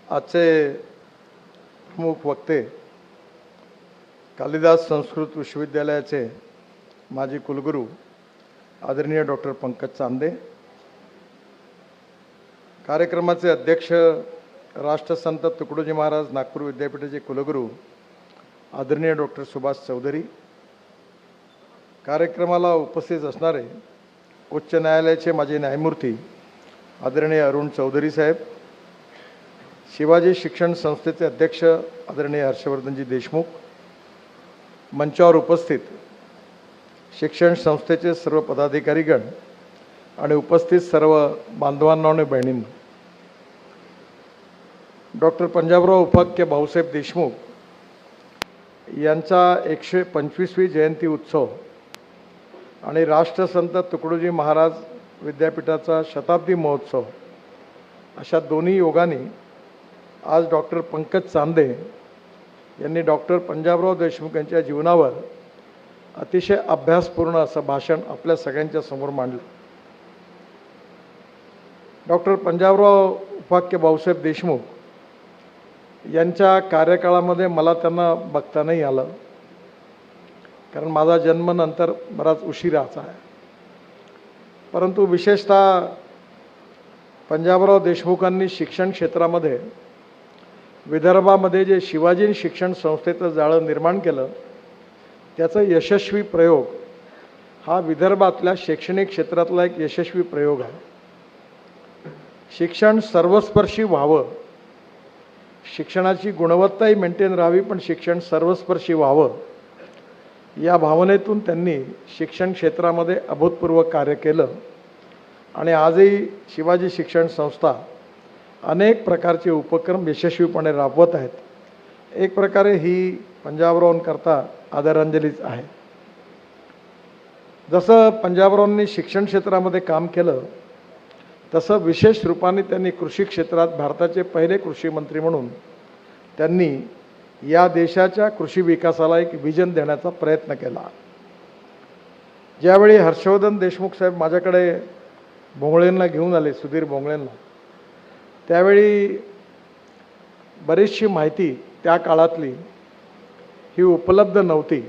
आजचे प्रमुख वक्ते कालिदास संस्कृत विश्वविद्यालयाचे माजी कुलगुरू आदरणीय डॉक्टर पंकज चांदे, कार्यक्रमाचे अध्यक्ष राष्ट्रसंत तुकडोजी महाराज नागपूर विद्यापीठाचे कुलगुरू आदरणीय डॉक्टर सुभाष चौधरी, कार्यक्रमाला उपस्थित असणारे उच्च न्यायालयाचे माजी न्यायमूर्ती आदरणीय अरुण चौधरी साहेब, शिवाजी शिक्षण संस्थेचे अध्यक्ष आदरणीय हर्षवर्धनजी देशमुख, मंचावर उपस्थित शिक्षण संस्थेचे सर्व पदाधिकारीगण आणि उपस्थित सर्व बांधवांना आणि बहिणींना, डॉक्टर पंजाबराव उपाख्य भाऊसाहेब देशमुख यांचा 125वी जयंती उत्सव आणि राष्ट्रसंत तुकडोजी महाराज विद्यापीठाचा शताब्दी महोत्सव अशा दोन्ही योगाने आज डॉक्टर पंकज चांदे यांनी डॉक्टर पंजाबराव देशमुख यांच्या जीवनावर अतिशय अभ्यासपूर्ण असं भाषण आपल्या सगळ्यांच्या समोर मांडलं. डॉक्टर पंजाबराव उपाख्य भाऊसाहेब देशमुख यांच्या कार्यकाळामध्ये मला त्यांना बघता नाही आलं, कारण माझा जन्म नंतर बराच उशिराचा आहे. परंतु विशेषतः पंजाबराव देशमुखांनी शिक्षण क्षेत्रामध्ये विदर्भामध्ये जे शिवाजी शिक्षण संस्थेचं जाळं निर्माण केलं, त्याचा यशस्वी प्रयोग हा विदर्भातल्या शैक्षणिक क्षेत्रातला एक यशस्वी प्रयोग आहे. शिक्षण सर्वस्पर्शी व्हावं, शिक्षणाची गुणवत्ताही मेंटेन राहावी, पण शिक्षण सर्वस्पर्शी व्हावं या भावनेतून त्यांनी शिक्षण क्षेत्रामध्ये अभूतपूर्व कार्य केलं आणि आजही शिवाजी शिक्षण संस्था अनेक प्रकारचे उपक्रम यशस्वीपणे राबवत आहेत. एक प्रकारे ही पंजाबरावांकरता आदरांजलीच आहे. जसं पंजाबरावांनी शिक्षण क्षेत्रामध्ये काम केलं, तसं विशेष रूपाने त्यांनी कृषी क्षेत्रात भारताचे पहिले कृषी मंत्री म्हणून त्यांनी या देशाच्या कृषी विकासाला एक विजन देण्याचा प्रयत्न केला. ज्यावेळी हर्षवर्धन देशमुख साहेब माझ्याकडे भोंगळेंना घेऊन आले, सुधीर भोंगळेंना, त्यावेळी बरीचशी माहिती त्या काळातली ही उपलब्ध नव्हती.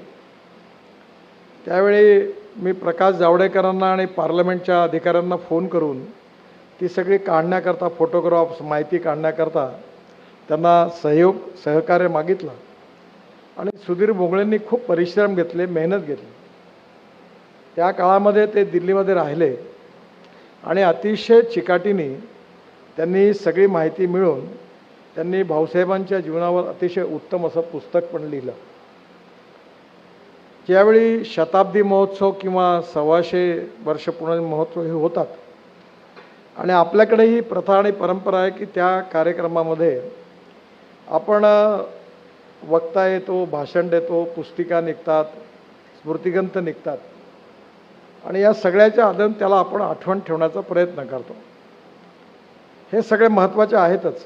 त्यावेळी मी प्रकाश जावडेकरांना आणि पार्लमेंटच्या अधिकाऱ्यांना फोन करून ती सगळी काढण्याकरता, फोटोग्राफ्स माहिती काढण्याकरता त्यांना सहकार्य मागितलं आणि सुधीर भोंगळेंनी खूप परिश्रम घेतले, मेहनत घेतली. त्या काळामध्ये ते दिल्लीमध्ये राहिले आणि अतिशय चिकाटीने त्यांनी सगळी माहिती मिळवून त्यांनी भाऊसाहेबांच्या जीवनावर अतिशय उत्तम असं पुस्तक पण लिहिलं. ज्यावेळी शताब्दी महोत्सव किंवा 125 वर्ष पूर्ण महोत्सव हे होतात आणि आपल्याकडे ही प्रथा आणि परंपरा आहे की त्या कार्यक्रमामध्ये आपण वक्ता येतो, भाषण देतो, पुस्तिका निघतात, स्मृतिग्रंथ निघतात आणि या सगळ्याच्या आधारे त्याला आपण आठवण ठेवण्याचा प्रयत्न करतो. हे सगळे महत्त्वाचे आहेतच,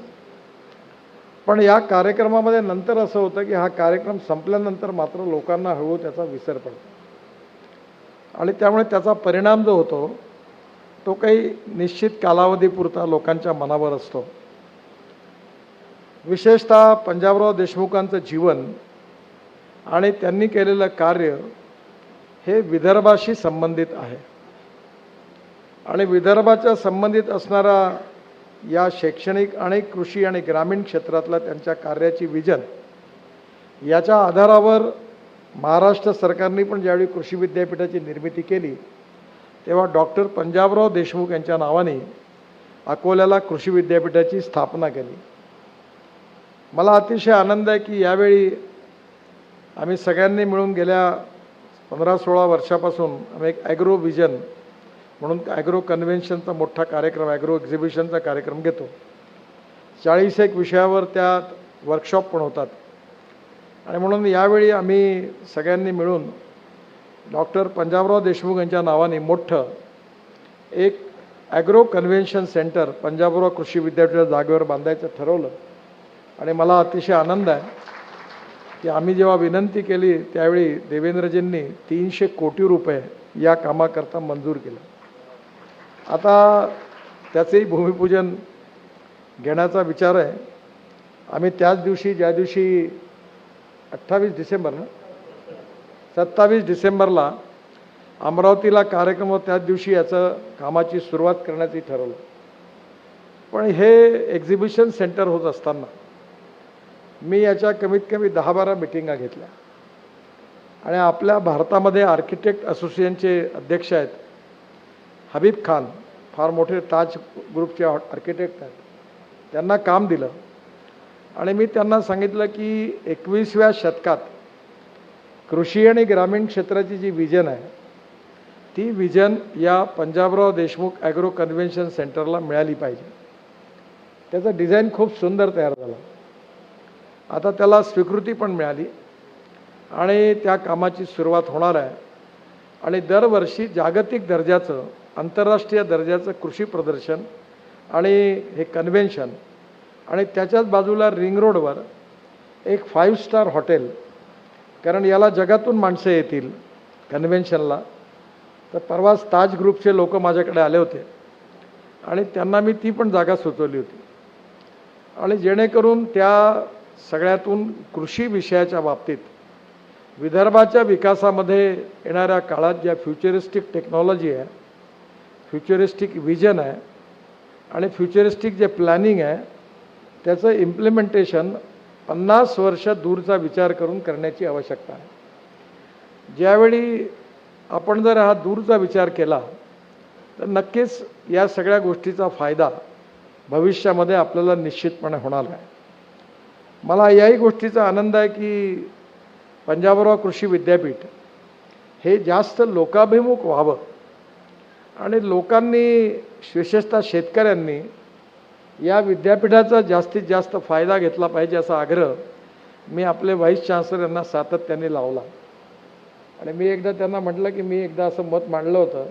पण या कार्यक्रमामध्ये नंतर असं होतं की हा कार्यक्रम संपल्यानंतर मात्र लोकांना हळूहळू त्याचा विसर पडतो आणि त्यामुळे त्याचा परिणाम जो होतो तो काही निश्चित कालावधीपुरता लोकांच्या मनावर असतो. विशेषतः पंजाबराव देशमुखांचं जीवन आणि त्यांनी केलेलं कार्य हे विदर्भाशी संबंधित आहे आणि विदर्भाच्या संबंधित असणारा या शैक्षणिक आणि कृषी आणि ग्रामीण क्षेत्रातल्या त्यांच्या कार्याची विजन याच्या आधारावर महाराष्ट्र सरकारने पण ज्यावेळी कृषी विद्यापीठाची निर्मिती केली तेव्हा डॉक्टर पंजाबराव देशमुख यांच्या नावाने अकोल्याला कृषी विद्यापीठाची स्थापना केली. मला अतिशय आनंद आहे की यावेळी आम्ही सगळ्यांनी मिळून गेल्या 15-16 वर्षापासून आम्ही एक ॲग्रो विजन म्हणून ॲग्रो कन्व्हेन्शनचा मोठा कार्यक्रम, ॲग्रो एक्झिबिशनचा कार्यक्रम घेतो. 41 विषयावर त्यात वर्कशॉप पण होतात आणि म्हणून यावेळी आम्ही सगळ्यांनी मिळून डॉक्टर पंजाबराव देशमुख यांच्या नावाने मोठं एक ॲग्रो कन्व्हेन्शन सेंटर पंजाबराव कृषी विद्यापीठाच्या जागेवर बांधायचं ठरवलं आणि मला अतिशय आनंद आहे की आम्ही जेव्हा विनंती केली त्यावेळी देवेंद्रजींनी 300 कोटी रुपये या कामाकरता मंजूर केलं. आता त्याचेही भूमिपूजन घेण्याचा विचार आहे आम्ही त्याच दिवशी, ज्या दिवशी 28 डिसेंबर ना 27 डिसेंबरला अमरावतीला कार्यक्रम होता, त्याच दिवशी याचं कामाची सुरुवात करण्याचं ठरवलं. पण हे एक्झिबिशन सेंटर होत असताना मी याच्या कमीत कमी 10-12 मिटिंगा घेतल्या. आणि आपल्या भारतामध्ये आर्किटेक्ट असोसिएशनचे अध्यक्ष आहेत हबीब खान, फार मोठे ताज ग्रुपचे आर्किटेक्ट आहेत. त्यांना काम दिलं आणि मी त्यांना सांगितलं की 21व्या शतकात कृषी आणि ग्रामीण क्षेत्राची जी विजन आहे ती विजन या पंजाबराव देशमुख ॲग्रो कन्व्हेन्शन सेंटरला मिळाली पाहिजे. त्याचं डिझाईन खूप सुंदर तयार झालं. आता त्याला स्वीकृती पण मिळाली आणि त्या कामाची सुरुवात होणार आहे. आणि दरवर्षी जागतिक दर्जाचं, आंतरराष्ट्रीय दर्जाचं कृषी प्रदर्शन आणि हे कन्व्हेन्शन आणि त्याच्याच बाजूला रिंग रोडवर एक 5 स्टार हॉटेल, कारण याला जगातून माणसं येतील कन्व्हेन्शनला. तर परवाच ताज ग्रुपचे लोक माझ्याकडे आले होते आणि त्यांना मी ती पण जागा सुचवली होती. आणि जेणेकरून त्या सगळ्यातून कृषी विषयाच्या बाबतीत विदर्भाच्या विकासामध्ये येणाऱ्या काळात ज्या फ्युचरिस्टिक टेक्नॉलॉजी आहे, फ्युचरिस्टिक विजन आहे आणि फ्युचरिस्टिक जे प्लॅनिंग आहे त्याचं इम्प्लिमेंटेशन 50 वर्ष दूरचा विचार करून करण्याची आवश्यकता आहे. ज्यावेळी आपण जर हा दूरचा विचार केला तर नक्कीच या सगळ्या गोष्टीचा फायदा भविष्यामध्ये आपल्याला निश्चितपणे होणार आहे. मला याही गोष्टीचा आनंद आहे की पंजाबराव कृषी विद्यापीठ हे जास्त लोकाभिमुख व्हावं आणि लोकांनी, विशेषतः शेतकऱ्यांनी या विद्यापीठाचा जास्तीत जास्त फायदा घेतला पाहिजे असा आग्रह मी आपले व्हाईस चान्सलर यांना सातत्याने लावला. आणि मी एकदा त्यांना म्हटलं की मी एकदा असं मत मांडलं होतं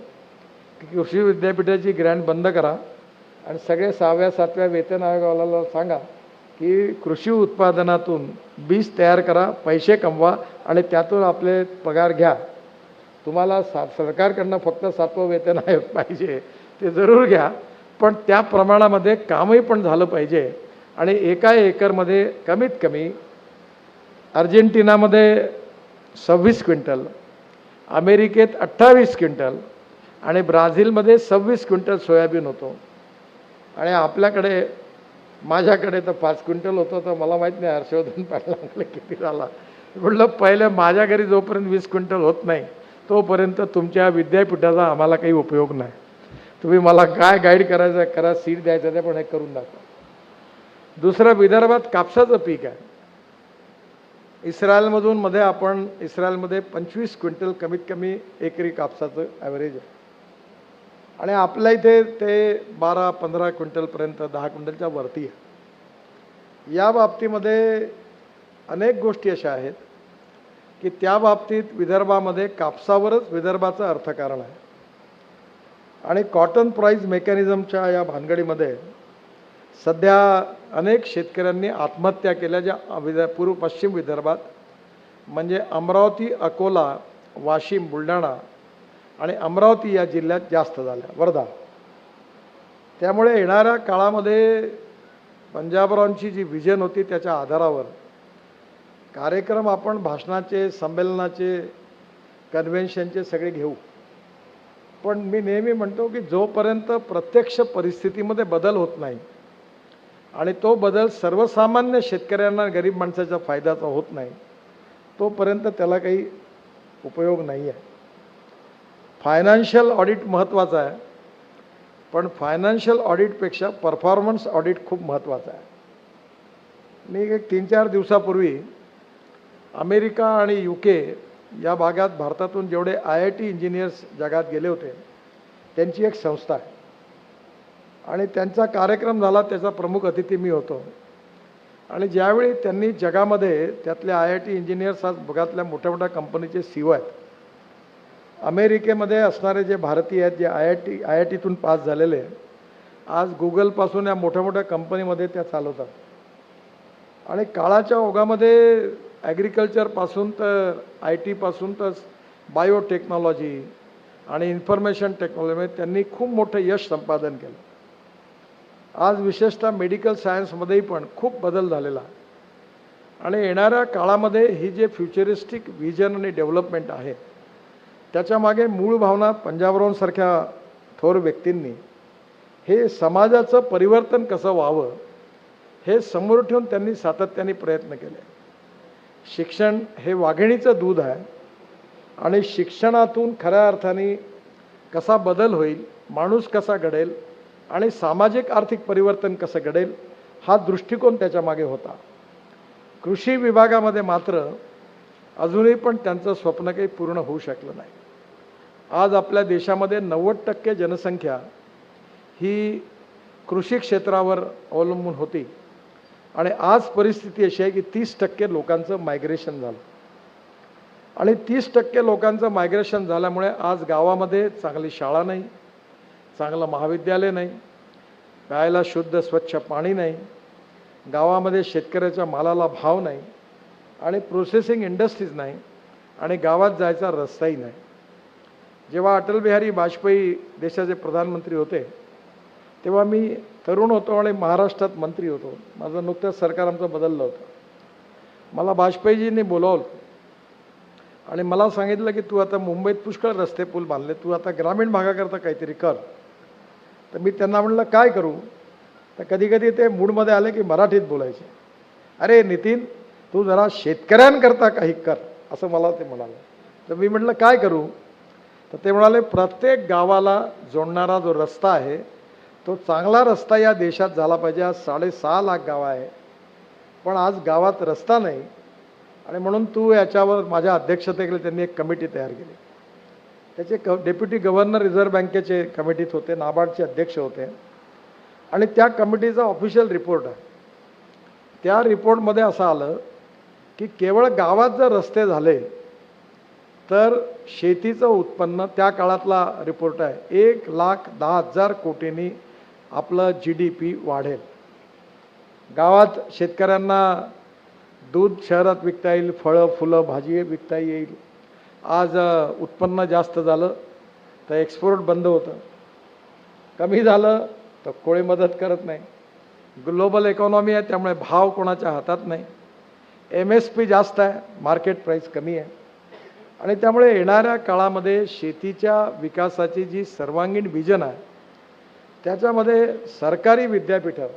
की कृषी विद्यापीठाची ग्रँट बंद करा आणि सगळे 6व्या 7व्या वेतन आयोगाला सांगा की कृषी उत्पादनातून बीज तयार करा, पैसे कमवा आणि त्यातून आपले पगार घ्या. तुम्हाला सरकारकडनं फक्त 7वं वेतन आयोग पाहिजे ते जरूर घ्या, पण त्या प्रमाणामध्ये कामही पण झालं पाहिजे. आणि एका एकरमध्ये कमीत कमी अर्जेंटिनामध्ये 26 क्विंटल, अमेरिकेत 28 क्विंटल आणि ब्राझीलमध्ये 26 क्विंटल सोयाबीन होतो. आणि आपल्याकडे, माझ्याकडे तर 5 क्विंटल होतं. तर मला माहीत नाही हर्षवर्धन पाटलांकडे किती झाला. म्हटलं पहिले माझ्या घरी जोपर्यंत 20 क्विंटल होत नाही तोपर्यंत तुमच्या विद्यापीठाचा आम्हाला काही उपयोग नाही. तुम्ही मला काय गाईड करायचं करा, सीड द्यायचं ते पण हे करून दाखवा. दुसरं, विदर्भात कापसाचं पीक आहे. इस्रायलमधून मध्ये आपण इस्रायलमध्ये 25 क्विंटल कमीत कमी एकरी कापसाचं ॲव्हरेज आहे आणि आपल्या इथे ते 12-15 क्विंटलपर्यंत 10 क्विंटलच्या वरती आहे. या बाबतीमध्ये अनेक गोष्टी अशा आहेत की त्या बाबतीत विदर्भामध्ये कापसावरच विदर्भाचं अर्थकारण आहे. आणि कॉटन प्राईज मेकॅनिझमच्या या भानगडीमध्ये सध्या अनेक शेतकऱ्यांनी आत्महत्या केल्या, ज्या पूर्व पश्चिम विदर्भात म्हणजे अमरावती, अकोला, वाशिम, बुलढाणा आणि अमरावती या जिल्ह्यात जास्त झाल्या, वर्धा. त्यामुळे येणाऱ्या काळामध्ये पंजाबरावांची जी विजन होती त्याच्या आधारावर कार्यक्रम आपण भाषणाचे, संमेलनाचे, कन्व्हेन्शनचे सगळे घेऊ. पण मी नेहमी म्हणतो की जोपर्यंत प्रत्यक्ष परिस्थितीमध्ये बदल होत नाही आणि तो बदल सर्वसामान्य शेतकऱ्यांना, गरीब माणसाच्या फायद्याचा होत नाही तोपर्यंत त्याला काही उपयोग नाही आहे. फायनान्शियल ऑडिट महत्त्वाचं आहे, पण फायनान्शियल ऑडिटपेक्षा परफॉर्मन्स ऑडिट खूप महत्त्वाचं आहे. मी एक 3-4 दिवसापूर्वी अमेरिका आणि UK या भागात भारतातून जेवढे IIT इंजिनियर्स जगात गेले होते त्यांची एक संस्था आहे आणि त्यांचा कार्यक्रम झाला. त्याचा प्रमुख अतिथी मी होतो. आणि ज्यावेळी त्यांनी जगामध्ये त्यातले IIT इंजिनियर्स आज जगातल्या मोठ्या मोठ्या कंपनीचे CEO आहेत. अमेरिकेमध्ये असणारे जे भारतीय आहेत, जे IITतून पास झालेले, आज गुगलपासून या मोठ्या मोठ्या कंपनीमध्ये त्या चालवतात. आणि काळाच्या ओघामध्ये ॲग्रिकल्चरपासून तर IT तर बायोटेक्नॉलॉजी आणि इन्फॉर्मेशन टेक्नॉलॉजीमध्ये त्यांनी खूप मोठं यश संपादन केलं. आज विशेषतः मेडिकल सायन्समध्येही पण खूप बदल झालेला आहे आणि येणाऱ्या काळामध्ये ही जे फ्युचरिस्टिक व्हिजन आणि डेव्हलपमेंट आहे त्याच्यामागे मूळ भावना पंजाबरावांसारख्या थोर व्यक्तींनी हे समाजाचं परिवर्तन कसं व्हावं हे समोर ठेवून त्यांनी सातत्याने प्रयत्न केले. शिक्षण हे वाघिणीचं दूध आहे आणि शिक्षणातून खऱ्या अर्थाने कसा बदल होईल, माणूस कसा घडेल आणि सामाजिक आर्थिक परिवर्तन कसं घडेल हा दृष्टिकोन त्याच्या मागे होता. कृषी विभागामध्ये मात्र अजूनही पण त्यांचं स्वप्न काही पूर्ण होऊ शकलं नाही. आज आपल्या देशामध्ये 90% जनसंख्या ही कृषी क्षेत्रावर अवलंबून होती आणि आज परिस्थिती अशी आहे की 30% लोकांचं मायग्रेशन झालं आणि 30% लोकांचं मायग्रेशन झाल्यामुळे आज गावामध्ये चांगली शाळा नाही, चांगलं महाविद्यालय नाही, प्यायला शुद्ध स्वच्छ पाणी नाही, गावामध्ये शेतकऱ्याच्या मालाला भाव नाही आणि प्रोसेसिंग इंडस्ट्रीज नाही आणि गावात जायचा रस्ताही नाही. जेव्हा अटल बिहारी वाजपेयी देशाचे प्रधानमंत्री होते तेव्हा मी तरुण होतो आणि महाराष्ट्रात मंत्री होतो. माझं नुकतंच सरकार आमचं बदललं होतं. मला वाजपेयीजींनी बोलावलं आणि मला सांगितलं की तू आता मुंबईत पुष्कळ रस्ते पूल बांधले, तू आता ग्रामीण भागाकरता काहीतरी कर. तर मी त्यांना म्हणलं काय करू. तर कधी कधी ते मूडमध्ये आले की मराठीत बोलायचे. अरे नितीन, तू जरा शेतकऱ्यांकरता काही कर असं मला ते म्हणाले. तर मी म्हटलं काय करू. तर ते म्हणाले प्रत्येक गावाला जोडणारा जो रस्ता आहे तो चांगला रस्ता या देशात झाला पाहिजे. आज 6.5 लाख गावं आहे पण आज गावात रस्ता नाही आणि म्हणून तू याच्यावर माझ्या अध्यक्षतेखाली त्यांनी एक कमिटी तयार केली. त्याचे डेप्युटी गव्हर्नर रिझर्व्ह बँकेचे कमिटीत होते, नाबार्डचे अध्यक्ष होते आणि त्या कमिटीचा ऑफिशियल रिपोर्ट आहे. त्या रिपोर्टमध्ये असं आलं की केवळ गावात जर रस्ते झाले तर शेतीचं उत्पन्न, त्या काळातला रिपोर्ट आहे, 1,10,000 कोटींनी आपलं GDP वाढेल. गावात शेतकऱ्यांना दूध शहरात विकता येईल, फळं फुलं भाजी विकता येईल. आज उत्पन्न जास्त झालं तर एक्सपोर्ट बंद होतं, कमी झालं तर कोणी मदत करत नाही. ग्लोबल इकॉनॉमी आहे त्यामुळे भाव कोणाच्या हातात नाही. MSP जास्त आहे, मार्केट प्राईस कमी आहे आणि त्यामुळे येणाऱ्या काळामध्ये शेतीच्या विकासाची जी सर्वांगीण विजन आहे त्याच्यामध्ये सरकारी विद्यापीठं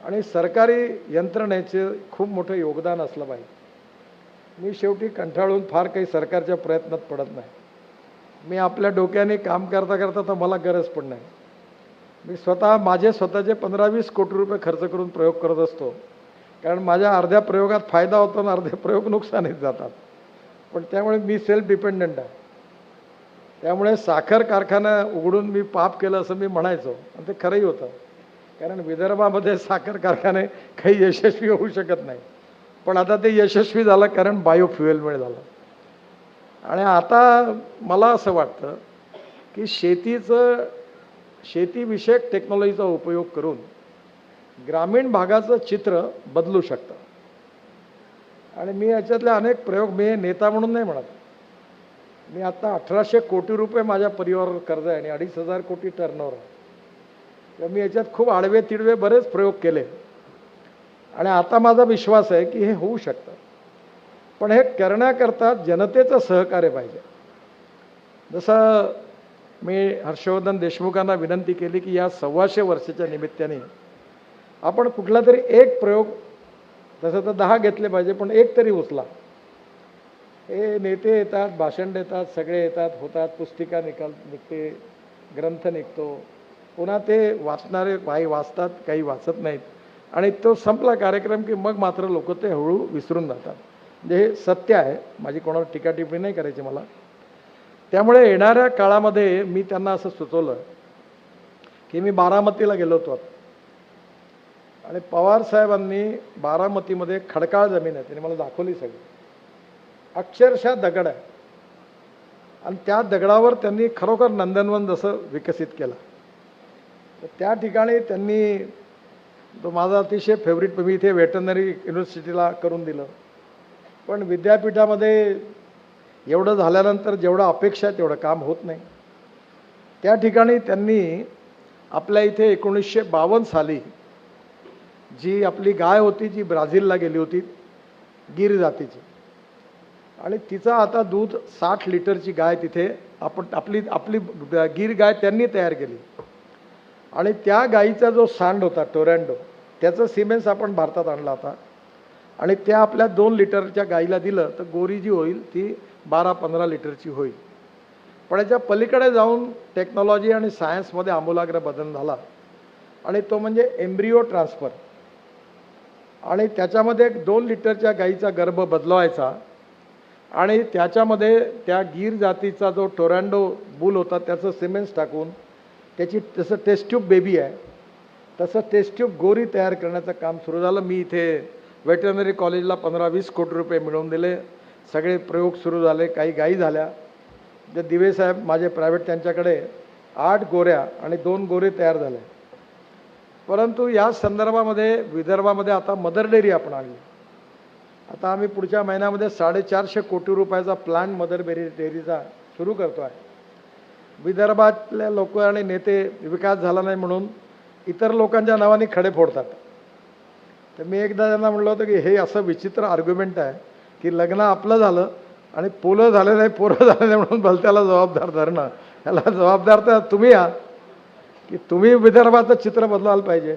आणि सरकारी यंत्रणेचे खूप मोठं योगदान असलं पाहिजे. मी शेवटी कंटाळून फार काही सरकारच्या प्रयत्नात पडत नाही. मी आपल्या डोक्याने काम करता करता तर मला गरज पण नाही. मी माझे स्वतःचे 15-20 कोटी रुपये खर्च करून प्रयोग करत असतो, कारण माझ्या अर्ध्या प्रयोगात फायदा होतो आणि अर्धे प्रयोग नुकसानीत जातात. पण त्यामुळे मी सेल्फ डिपेंडंट आहे. त्यामुळे साखर कारखाना उघडून मी पाप केलं असं मी म्हणायचो आणि ते खरंही होतं, कारण विदर्भामध्ये साखर कारखाने काही यशस्वी होऊ शकत नाही. पण आता ते यशस्वी झालं कारण बायोफ्युएलमुळे झालं. आणि आता मला असं वाटतं की शेतीविषयक टेक्नॉलॉजीचा उपयोग करून ग्रामीण भागाचं चित्र बदलू शकतं. आणि मी याच्यातले अनेक प्रयोग, मी नेता म्हणून नाही म्हणत, मी आता 1800 कोटी रुपये माझ्या परिवारावर कर्ज आहे आणि 2,500 कोटी टर्नओव्हर आहे. तर मी याच्यात खूप आडवे तिडवे बरेच प्रयोग केले आणि आता माझा विश्वास आहे की हे होऊ शकतं. पण हे करण्याकरता जनतेचं सहकार्य पाहिजे. जसं मी हर्षवर्धन देशमुखांना विनंती केली की या 125 वर्षाच्या निमित्ताने आपण कुठला तरी एक प्रयोग, तसं तर 10 घेतले पाहिजे पण एक तरी उचला. हे नेते येतात, भाषण देतात, सगळे येतात, होतात, पुस्तिका निघते, ग्रंथ निघतो, पुन्हा ते वाचणारे काही वाचतात, काही वाचत नाहीत आणि तो संपला कार्यक्रम की मग मात्र लोक ते हळू विसरून जातात. म्हणजे हे सत्य आहे, माझी कोणावर टीका टिप्पणी नाही करायची मला. त्यामुळे येणाऱ्या काळामध्ये मी त्यांना असं सुचवलं की मी बारामतीला गेलो होतो आणि पवार साहेबांनी बारामतीमध्ये खडकाळ जमीन आहे, त्यांनी मला दाखवली सगळी, अक्षरशः दगड आहे आणि त्या दगडावर त्यांनी खरोखर नंदनवन जसं विकसित केलं. तर त्या ठिकाणी त्यांनी, तो माझा अतिशय फेवरेट, मी इथे वेटरनरी युनिव्हर्सिटीला करून दिलं, पण विद्यापीठामध्ये एवढं झाल्यानंतर जेवढं अपेक्षा आहे तेवढं काम होत नाही. त्या ठिकाणी त्यांनी आपल्या इथे 1952 साली जी आपली गाय होती जी ब्राझीलला गेली होती गीर जातीची, आणि तिचं आता दूध 60 लिटरची गाय तिथे आपण आपली आपली गीर गाय त्यांनी तयार केली. आणि त्या गाईचा जो सांड होता टोरॅन्डो, त्याचं सिमेंस आपण भारतात आणला होता आणि त्या आपल्या 2 लिटरच्या गाईला दिलं तर गोरी जी होईल ती 12-15 लिटरची होईल. पण याच्या पलीकडे जाऊन टेक्नॉलॉजी आणि सायन्समध्ये आमूलाग्र बदल झाला आणि तो म्हणजे एम्ब्रिओ ट्रान्सफर. आणि त्याच्यामध्ये 2 लिटरच्या गाईचा गर्भ बदलवायचा आणि त्याच्यामध्ये त्या गीर जातीचा जो टोरॅन्डो बुल होता त्याचं सिमेंट्स टाकून त्याची जसं टेस्ट ट्यूब बेबी आहे तसं टेस्ट ट्यूब गोरी तयार करण्याचं काम सुरू झालं. मी इथे वेटरनरी कॉलेजला 15-20 कोटी रुपये मिळवून दिले. सगळे प्रयोग सुरू झाले. काही गायी झाल्या. जे दिवे साहेब माझे प्रायव्हेट, त्यांच्याकडे 8 गोऱ्या आणि 2 गोरे तयार झाले. परंतु या संदर्भामध्ये विदर्भामध्ये आता मदर डेअरी आपण आणली. आता आम्ही पुढच्या महिन्यामध्ये 450 कोटी रुपयाचा प्लॅन मदर डेअरीचा सुरू करतो आहे. विदर्भातल्या लोक आणि नेते विकास झाला नाही म्हणून इतर लोकांच्या नावाने खडे फोडतात. तर मी एकदा त्यांना म्हटलं होतं की हे असं विचित्र आर्ग्युमेंट आहे की लग्न आपलं झालं आणि पोलं झाले नाही, पोरं झाले नाही म्हणून भलत्याला जबाबदार धरणं. याला जबाबदार तर तुम्ही आहात की तुम्ही विदर्भाचं चित्र बदलायला पाहिजे.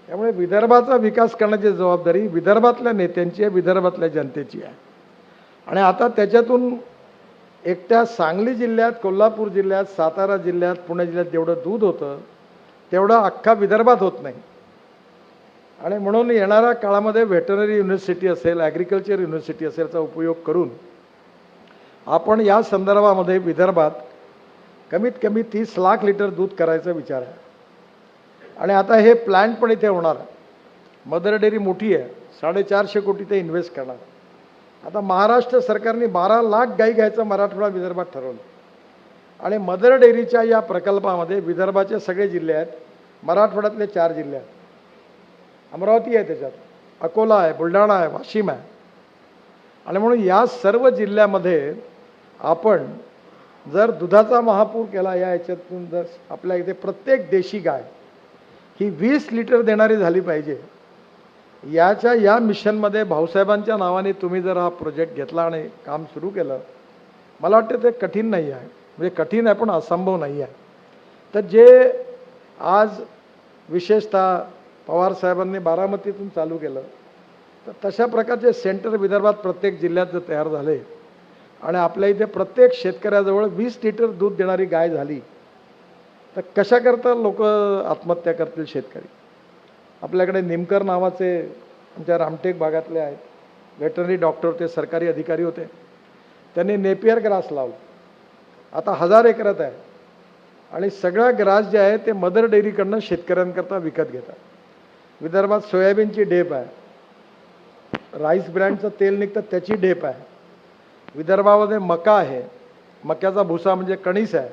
त्यामुळे विदर्भाचा विकास करण्याची जबाबदारी विदर्भातल्या नेत्यांची आहे, विदर्भातल्या जनतेची आहे. आणि आता त्याच्यातून एकट्या सांगली जिल्ह्यात, कोल्हापूर जिल्ह्यात, सातारा जिल्ह्यात, पुणे जिल्ह्यात जेवढं दूध होतं तेवढं अख्खा विदर्भात होत नाही. आणि म्हणून येणाऱ्या काळामध्ये व्हेटरनरी युनिव्हर्सिटी असेल, ॲग्रिकल्चर युनिव्हर्सिटी असेल याचा उपयोग करून आपण या संदर्भामध्ये विदर्भात कमीत कमी 30 लाख लिटर दूध करायचा विचार आहे. आणि आता हे प्लॅन पण इथे होणार. मदर डेअरी मोठी आहे, 450 कोटी ते इन्व्हेस्ट करणार. आता महाराष्ट्र सरकारने 12 लाख गाई घ्यायचं मराठवाडा विदर्भात ठरवलं. आणि मदर डेअरीच्या या प्रकल्पामध्ये विदर्भाचे सगळे जिल्हे आहेत, मराठवाड्यातले 4 जिल्हे आहेत, अमरावती आहे, त्याच्यात अकोला आहे, बुलढाणा आहे, वाशिम आहे. आणि म्हणून या सर्व जिल्ह्यामध्ये आपण जर दुधाचा महापूर केला, या याच्यातून जर आपल्या इथे प्रत्येक देशी गाय ही 20 लिटर देणारी झाली पाहिजे, या मिशनमध्ये भाऊसाहेबांच्या नावाने तुम्ही जर हा प्रोजेक्ट घेतला आणि काम सुरू केलं, मला वाटतं ते कठीण नाही आहे. म्हणजे कठीण आहे पण असंभव नाही आहे. तर जे आज विशेषतः पवार साहेबांनी बारामतीतून चालू केलं, तर तशा प्रकारचे सेंटर विदर्भात प्रत्येक जिल्ह्यात जर तयार झाले आणि आपल्या इथे प्रत्येक शेतकऱ्याजवळ 20 लिटर दूध देणारी गाय झाली तर कशाकरता लोक आत्महत्या करतील शेतकरी. आपल्याकडे निमकर नावाचे आमच्या रामटेक भागातले आहेत, व्हेटरनरी डॉक्टर होते, सरकारी अधिकारी होते. त्यांनी नेपियर ग्रास लावलं. आता 1000 एकरात आहे आणि सगळा ग्रास जे आहे ते मदर डेअरीकडनं शेतकऱ्यांकरता विकत घेतात. विदर्भात सोयाबीनची ढेप आहे, राईस ब्रँडचं तेल निघतं त्याची ढेप आहे. विदर्भामध्ये मका आहे, मक्याचा भुसा म्हणजे कणीस आहे.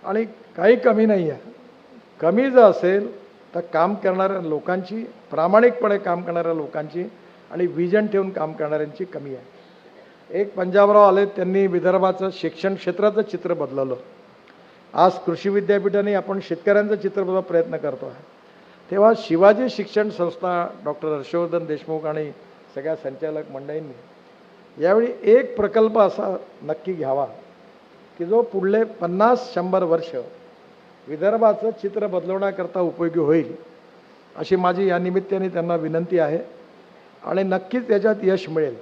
आणि काही कमी नाही आहे. कमी जर असेल तर काम करणाऱ्या लोकांची, प्रामाणिकपणे काम करणाऱ्या लोकांची आणि विजन ठेवून काम करणाऱ्यांची कमी आहे. एक पंजाबराव आले, त्यांनी विदर्भाचं शिक्षण क्षेत्राचं चित्र बदललं. आज कृषी विद्यापीठाने आपण शेतकऱ्यांचं चित्र बदलण्याचा प्रयत्न करतो आहे. तेव्हा शिवाजी शिक्षण संस्था, डॉक्टर हर्षवर्धन देशमुख आणि सगळ्या संचालक मंडळींनी यावेळी एक प्रकल्प असा नक्की घ्यावा की जो पुढले 50-100 वर्ष विदर्भाचं चित्र बदलवण्याकरता उपयोगी होईल, अशी माझी या निमित्ताने त्यांना विनंती आहे. आणि नक्कीच त्याच्यात यश मिळेल.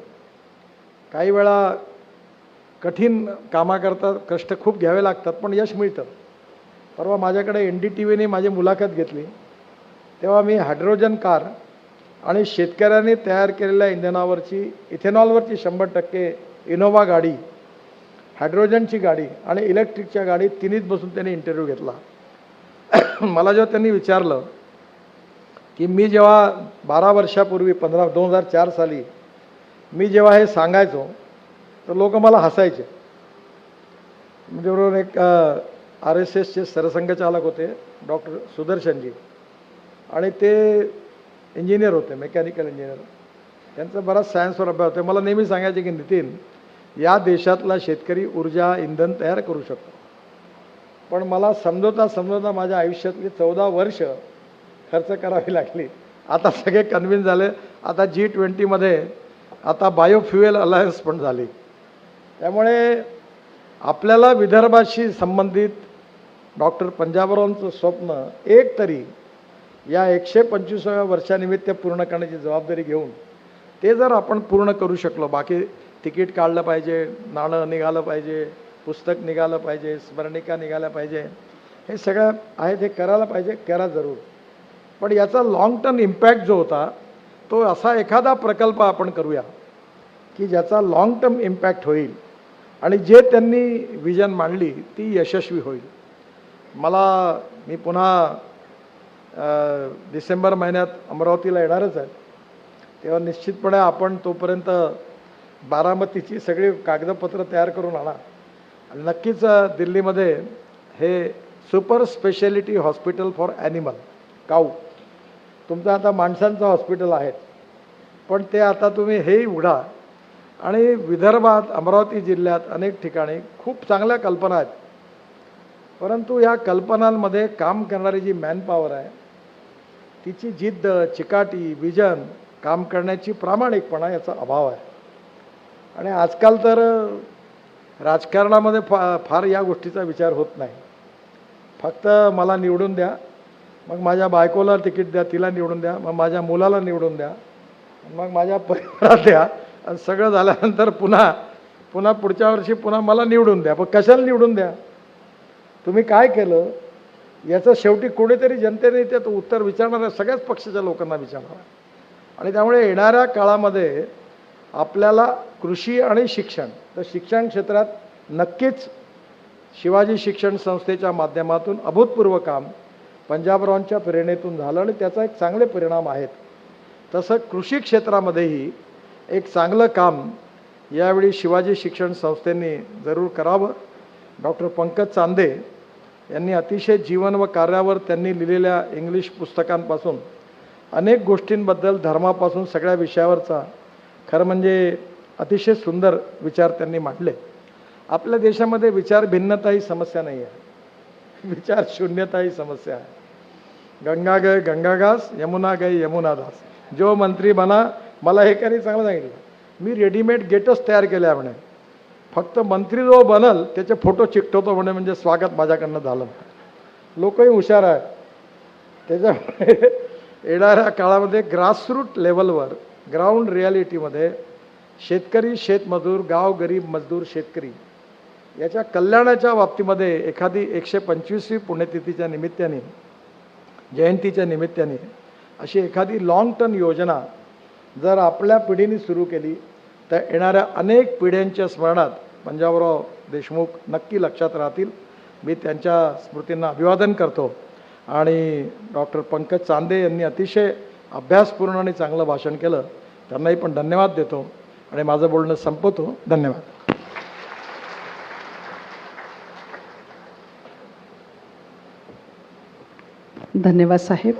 काही वेळा कठीण कामाकरता कष्ट खूप घ्यावे लागतात पण यश मिळतं. परवा माझ्याकडे NDTVने माझी मुलाखत घेतली तेव्हा मी हायड्रोजन कार आणि शेतकऱ्यांनी तयार केलेल्या इंधनावरची, इथेनॉलवरची 100% इनोव्हा गाडी, हायड्रोजनची गाडी आणि इलेक्ट्रिकच्या गाडी तिन्हीत बसून त्यांनी इंटरव्ह्यू घेतला. मला जेव्हा त्यांनी विचारलं की मी जेव्हा 12 वर्षापूर्वी 2004 साली मी जेव्हा हे सांगायचो तर लोक मला हसायचे. म्हणजे बरोबर एक RSSचे सरसंघचालक होते डॉक्टर सुदर्शनजी, आणि ते इंजिनियर होते, मेकॅनिकल इंजिनियर. त्यांचा बराच सायन्सवर अभ्यास होता. मला नेहमी सांगायचे की नितीन, या देशातला शेतकरी ऊर्जा, इंधन तयार करू शकतो पण मला समजवता माझ्या आयुष्यातली 14 वर्ष खर्च करावी लागली. आता सगळे कन्व्हिन्स झाले. आता G20मध्ये आता बायोफ्युएल अलायन्स पण झाली. त्यामुळे आपल्याला विदर्भाशी संबंधित डॉक्टर पंजाबरावांचं स्वप्न एक तरी या 125व्या वर्षानिमित्त पूर्ण करण्याची जबाबदारी घेऊन ते जर आपण पूर्ण करू शकलो, बाकी तिकीट काढलं पाहिजे, नाणं निघालं पाहिजे, पुस्तक निघालं पाहिजे, स्मरणिका निघाल्या पाहिजे, हे सगळं आहे ते करायला पाहिजे, करा जरूर. पण याचा लाँग टर्म इम्पॅक्ट जो होता तो असा एखादा प्रकल्प आपण करूया की ज्याचा लाँग टर्म इम्पॅक्ट होईल आणि जे त्यांनी विजन मांडली ती यशस्वी होईल. मी पुन्हा डिसेंबर महिन्यात अमरावतीला येणारच आहे. तेव्हा निश्चितपणे आपण तोपर्यंत बारामतीची सगळी कागदपत्र तयार करून आणा आणि नक्कीच दिल्लीमध्ये हे super speciality hospital for animal cow, तुमचं आता माणसांचं हॉस्पिटल आहे, पण ते आता तुम्ही हेही उघडा. आणि विदर्भात अमरावती जिल्ह्यात अनेक ठिकाणी खूप चांगल्या कल्पना आहेत, परंतु या कल्पनांमध्ये काम करणारी जी मॅनपॉवर आहे तिची जिद्द, चिकाटी, विजन, काम करण्याची प्रामाणिकपणा याचा अभाव आहे. आणि आजकाल तर राजकारणामध्ये फार या गोष्टीचा विचार होत नाही. फक्त मला निवडून द्या, मग माझ्या बायकोला तिकीट द्या, तिला निवडून द्या, मग माझ्या मुलाला निवडून द्या, मग माझ्या परिवारात द्या, आणि सगळं झाल्यानंतर पुन्हा पुढच्या वर्षी पुन्हा मला निवडून द्या. पण कशाला निवडून द्या, तुम्ही काय केलं याचं शेवटी कोणीतरी जनतेने त्यात उत्तर विचारणार, सगळ्याच पक्षाच्या लोकांना विचारणार. आणि त्यामुळे येणाऱ्या काळामध्ये आपल्याला कृषी आणि शिक्षण, तर शिक्षण क्षेत्रात नक्कीच शिवाजी शिक्षण संस्थेच्या माध्यमातून अभूतपूर्व काम पंजाबरावांच्या प्रेरणेतून झालं आणि त्याचा एक चांगले परिणाम आहेत. तसं कृषी क्षेत्रामध्येही एक चांगलं काम यावेळी शिवाजी शिक्षण संस्थेने जरूर करावं. डॉक्टर पंकज चांदे यांनी अतिशय जीवन व कार्यावर त्यांनी लिहिलेल्या इंग्लिश पुस्तकांपासून अनेक गोष्टींबद्दल, धर्मापासून सगळ्या विषयावरचा खरं म्हणजे अतिशय सुंदर विचार त्यांनी मांडले. आपल्या देशामध्ये विचार भिन्नता ही समस्या नाही आहे, विचार शून्यता ही समस्या आहे. गंगा गए गंगादास, यमुना गए यमुनादास, जो मंत्री बना. मला हे काही चांगलं सांगितलं, मी रेडीमेड गेटच तयार केले आहे म्हणे, फक्त मंत्री जो बनल त्याचे फोटो चिकटवतो म्हणे, म्हणजे स्वागत माझ्याकडनं झालं. लोकही हुशार आहे. त्याच्यामुळे येणाऱ्या काळामध्ये ग्रासरूट लेवलवर, ग्राउंड रियालिटीमध्ये शेतकरी, शेतमजूर, गाव गरीब मजदूर शेतकरी याच्या कल्याणाच्या बाबतीमध्ये एखादी 125वी पुण्यतिथीच्या निमित्ताने, जयंतीच्या निमित्ताने अशी एखादी लाँग टर्म योजना जर आपल्या पिढीने सुरू केली तर येणाऱ्या अनेक पिढ्यांच्या स्मरणात पंजाबराव देशमुख नक्की लक्षात राहतील. मी त्यांच्या स्मृतींना अभिवादन करतो आणि डॉक्टर पंकज चांदे यांनी अतिशय अभ्यासपूर्ण आणि चांगलं भाषण केलं, त्यांनाही पण धन्यवाद देतो आणि माझं बोलणं संपवतो. धन्यवाद. धन्यवाद साहेब.